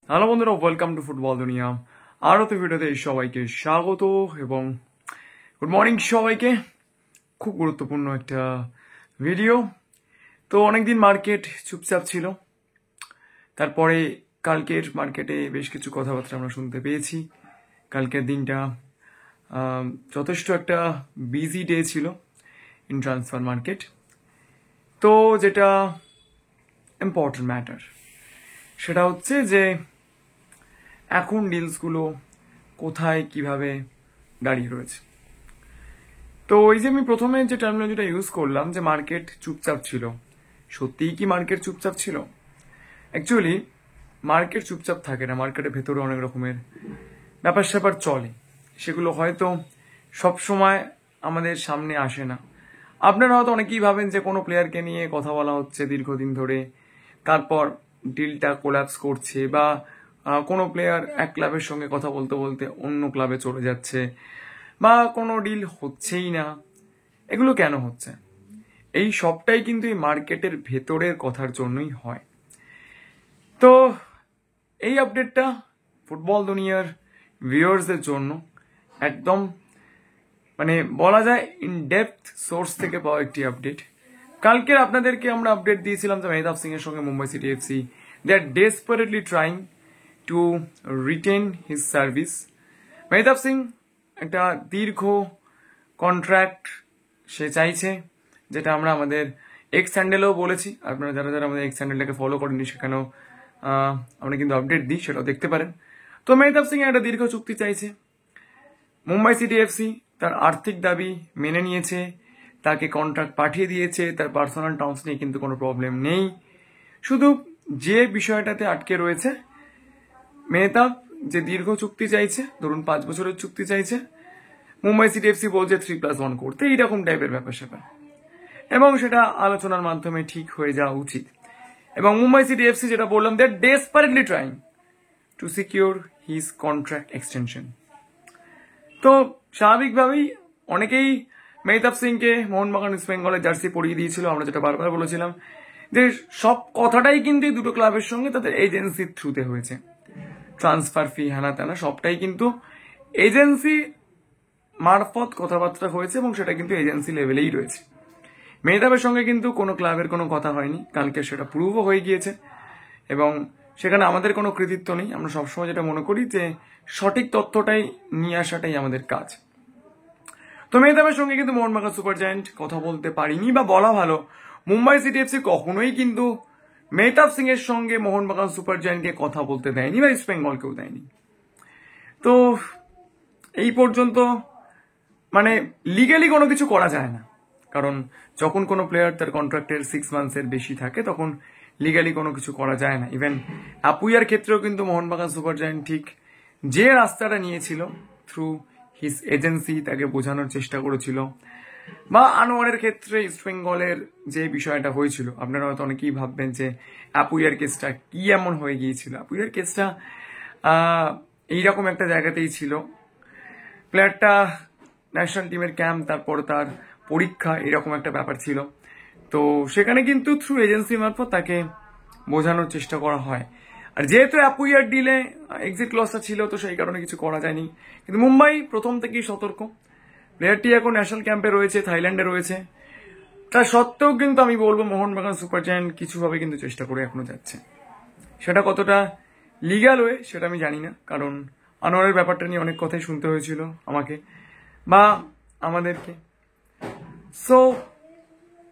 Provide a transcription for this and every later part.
Hello বন্ধুরা, welcome to football দুনিয়া। আরও তো ভিডিওতে সবাইকে স্বাগত এবং গুড মর্নিং সবাইকে। খুব গুরুত্বপূর্ণ একটা ভিডিও। তো অনেকদিন মার্কেট চুপচাপ ছিল, তারপরে কালকের মার্কেটে বেশ কিছু কথাবার্তা আমরা শুনতে পেয়েছি। কালকের দিনটা যথেষ্ট একটা বিজি ডে ছিল ইন ট্রান্সফার মার্কেট। তো যেটা ইম্পর্টেন্ট ম্যাটার সেটা হচ্ছে যে এখন ডিলসগুলো কোথায় কিভাবে দাঁড়িয়ে রয়েছে। তো ওই যে আমি প্রথমে যে টার্মিনোলজিটা ইউজ করলাম যে মার্কেট চুপচাপ ছিল, সত্যিই কি মার্কেট চুপচাপ ছিল? অ্যাকচুয়ালি মার্কেট চুপচাপ থাকে না, মার্কেটের ভেতরে অনেক রকমের ব্যাপার স্যাপার চলে, সেগুলো হয়তো সব সময় আমাদের সামনে আসে না। আপনারা হয়তো অনেকেই ভাবেন যে কোনো প্লেয়ারকে নিয়ে কথা বলা হচ্ছে দীর্ঘদিন ধরে, তারপর ডিলটা কোল্যাপস করছে, বা কোনো প্লেয়ার এক ক্লাবের সঙ্গে কথা বলতে বলতে অন্য ক্লাবে চলে যাচ্ছে, বা কোনো ডিল হচ্ছেই না। এগুলো কেন হচ্ছে? এই সবটাই কিন্তু এই মার্কেটের ভেতরের কথার জন্যই হয়। তো এই আপডেটটা ফুটবল দুনিয়ার ভিউয়ার্সদের জন্য একদম মানে বলা যায় ইন ডেপথ সোর্স থেকে পাওয়া একটি আপডেট। কালকের আপনাদেরকে আমরা আপডেট দিয়েছিলাম যে মেহতাব সিং এর সঙ্গে Mumbai city FC they are desperately trying to retain his service. Mehtab Singh একটা দীর্ঘ কন্ট্রাক্ট সে চাইছে, যেটা আমরা আমাদের এক্স হ্যান্ডেলেও বলেছি। আপনারা যারা যারা আমাদের এক্স হ্যান্ডেলটাকে ফলো করেননি সেখানেও আমরা কিন্তু আপডেট দিই, সেটাও দেখতে পারেন। তো মেহতাব সিং একটা দীর্ঘ চুক্তি চাইছে। মুম্বাই সিটি এফসি তার আর্থিক দাবি মেনে নিয়েছে, তাকে কন্ট্রাক্ট পাঠিয়ে দিয়েছে, তার পার্সোনাল টার্মস নিয়ে কিন্তু কোনো প্রবলেম নেই। শুধু যে বিষয়টাতে আটকে রয়েছে, মেহতাব যে দীর্ঘ চুক্তি চাইছে, ধরুন 5 বছরের চুক্তি চাইছে, মুম্বাই সিটি এফসি বলছে 3+1 করতে, এইরকম টাইপের ব্যাপার স্যাপার, এবং সেটা আলোচনার মাধ্যমে ঠিক হয়ে যাওয়া উচিত। এবং মুম্বাই সিটি এফসি যেটা বললাম, they are desperately trying to secure his contract extension. তো স্বাভাবিকভাবেই অনেকেই মেহতাব সিংকে মোহনবাগান ইস্ট বেঙ্গলের জার্সি পরিয়ে দিয়েছিল। আমরা যেটা বারবার বলেছিলাম যে সব কথাটাই কিন্তু এই দুটো ক্লাবের সঙ্গে তাদের এজেন্সির থ্রুতে হয়েছে। ট্রান্সফার ফি হানা টানা সবটাই কিন্তু এজেন্সি মারফত কথাবার্তা হয়েছে, এবং সেটা কিন্তু এজেন্সি লেভেলেই রয়েছে। মেহতাবের সঙ্গে কিন্তু কোনো ক্লাবের কোনো কথা হয়নি, কালকে সেটা প্রুভও হয়ে গিয়েছে, এবং সেখানে আমাদের কোনো কৃতিত্ব নেই। আমরা সবসময় যেটা মনে করি যে সঠিক তথ্যটাই নিয়ে আসাটাই আমাদের কাজ। তো মেহতাবের সঙ্গে কিন্তু মোহনবাগান সুপার জায়ান্ট কথা বলতে পারিনি, বা বলা ভালো মুম্বাই সিটি এফসি কখনোই কিন্তু মেহতাব সিং এর সঙ্গে মোহনবাগান সুপার জায়ান্টকে কথা বলতে দেয়নি, বা ইস্ট বেঙ্গলকেও দেয়নি। তো এই পর্যন্ত মানে লিগালি কোনো কিছু করা যায় না, কারণ যখন কোনো প্লেয়ার তার কন্ট্রাক্টের 6 মান্থসের বেশি থাকে তখন লিগালি কোনো কিছু করা যায় না। ইভেন আপুইয়ার ক্ষেত্রেও কিন্তু মোহনবাগান সুপার জায়ান্ট ঠিক যে রাস্তাটা নিয়েছিল থ্রু হিজ এজেন্সি, তাকে বোঝানোর চেষ্টা করেছিল, বা আনোয়ারের ক্ষেত্রে ইস্ট বেঙ্গলের যে বিষয়টা হয়েছিল, আপনারা হয়তো অনেকেই ভাববেন যে আপুইয়ার কেসটা কি এমন হয়ে গিয়েছিল। আপুইয়ার কেসটা এইরকম একটা জায়গাতেই ছিল, প্লেয়ারটা ন্যাশনাল টিমের ক্যাম্প, তারপর তার পরীক্ষা, এরকম একটা ব্যাপার ছিল। তো সেখানে কিন্তু থ্রু এজেন্সি মারফত তাকে বোঝানোর চেষ্টা করা হয়। আর যেহেতু অ্যাপুইয়ার ডিলে এক্সিট ক্লজটা ছিল, তো সেই কারণে কিছু করা যায়নি। কিন্তু মুম্বাই প্রথম থেকেই সতর্ক। প্লেয়ারটি এখন ন্যাশনাল ক্যাম্পে রয়েছে, থাইল্যান্ডে রয়েছে, তা সত্ত্বেও কিন্তু আমি বলবো মোহনবাগান সুপার জায়ান্ট কিছুভাবে কিন্তু চেষ্টা করে এখনো যাচ্ছে। সেটা কতটা লিগ্যাল ওয়ে সেটা আমি জানি না, কারণ আনোয়ারের ব্যাপারটা নিয়ে অনেক কথাই শুনতে হয়েছিল আমাকে বা আমাদেরকে। So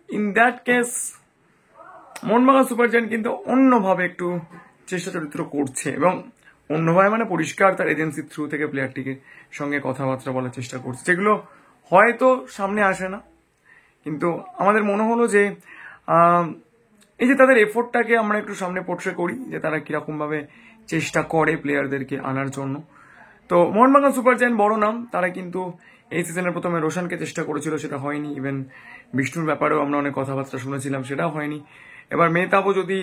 in that case Mohun Bagan super giant কিন্তু অন্যভাবে একটু চেষ্টা চরিত্র করছে, এবং অন্যভাবে মানে পরিষ্কার তার এজেন্সির থ্রু থেকে প্লেয়ারটিকে সঙ্গে কথাবার্তা বলার চেষ্টা করছে, যেগুলো হয়তো সামনে আসে না। কিন্তু আমাদের মনে হলো যে এই যে তাদের এফোর্টটাকে আমরা একটু সামনে পোট্রে করি, যে তারা কিরকম ভাবে চেষ্টা করে প্লেয়ারদেরকে আনার জন্য। তো মোহনবাগান সুপার জায়ান্ট বড় নাম, তারা কিন্তু এই সিজনের প্রথমে রোশনকে চেষ্টা করেছিল, সেটা হয়নি। ইভেন বিষ্ণুর ব্যাপারেও আমরা অনেক কথাবার্তা শুনেছিলাম, সেটাও হয়নি। এবার মেহতাবও যদি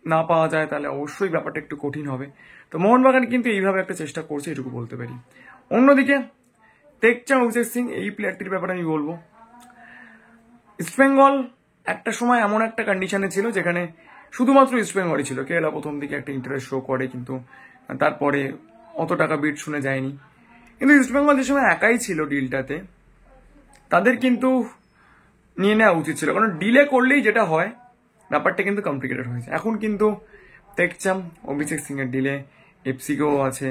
না পাওয়া যায় তাহলে অবশ্যই ব্যাপারটা একটু কঠিন হবে। তো মোহনবাগান কিন্তু এইভাবে একটা চেষ্টা করছে, এটুকু বলতে পারি। অন্যদিকে তেকচাঁদ অভিষেক সিং, এই প্লেয়ারটির ব্যাপারে আমি বলবো, ইস্টবেঙ্গল একটা সময় এমন একটা কন্ডিশনে ছিল যেখানে শুধুমাত্র ইস্টবেঙ্গলই ছিল। কেরালা প্রথম দিকে একটা ইন্টারেস্ট শো করে, কিন্তু তারপরে অত টাকা বিড শুনে যায়নি। কিন্তু ইস্টবেঙ্গল যে সময় একাই ছিল ডিলটাতে, তাদের কিন্তু নিয়ে নেওয়া উচিত ছিল, কারণ ডিলে করলেই যেটা হয় ব্যাপারটা কিন্তু কমপ্লিকেটেড হয়েছে। এখন কিন্তু টেকচাম, অভিষেক সিং এর ডিলে এফসিকেও আছে,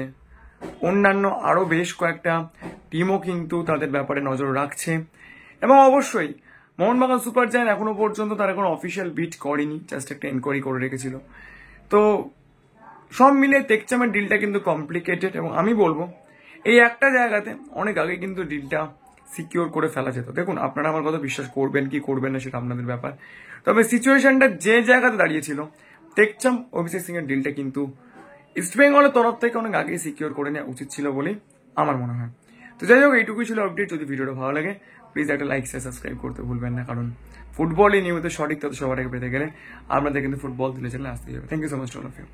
অন্যান্য আরো বেশ কয়েকটা টিমও কিন্তু তাদের ব্যাপারে নজর রাখছে। এবং অবশ্যই মোহনবাগান সুপার জায়ান্ট এখনো পর্যন্ত তারা কোনো অফিসিয়াল বিট করেনি, জাস্ট একটা এনকোয়ারি করে রেখেছিল। তো সব মিলে টেকচামের ডিলটা কিন্তু কমপ্লিকেটেড, এবং আমি বলবো এই একটা জায়গাতে অনেক আগে কিন্তু ডিলটা সিকিউর করে ফেলা যেত। দেখুন, আপনারা আমার কথা বিশ্বাস করবেন কি করবেন না সেটা আপনাদের ব্যাপার, তবে সিচুয়েশনটা যে জায়গাতে দাঁড়িয়েছিল, টেকচাম অভিষেক সিং এর ডিলটা কিন্তু ইস্টবেঙ্গলের তরফ থেকে অনেক আগেই সিকিউর করে নেওয়া উচিত ছিল বলেই আমার মনে হয়। তো যাই হোক, এইটুকুই ছিল আপডেট। যদি ভিডিওটা ভালো লাগে প্লিজ একটা লাইক শেয়ার সাবস্ক্রাইব করতে ভুলবেন না, কারণ ফুটবলই নিয়মিত সঠিক তথ্য সবার আগে পেতে গেলে আপনাদের কিন্তু ফুটবল তুলে চ্যানেলে আসতেই হবে। Thank you so much to all of you.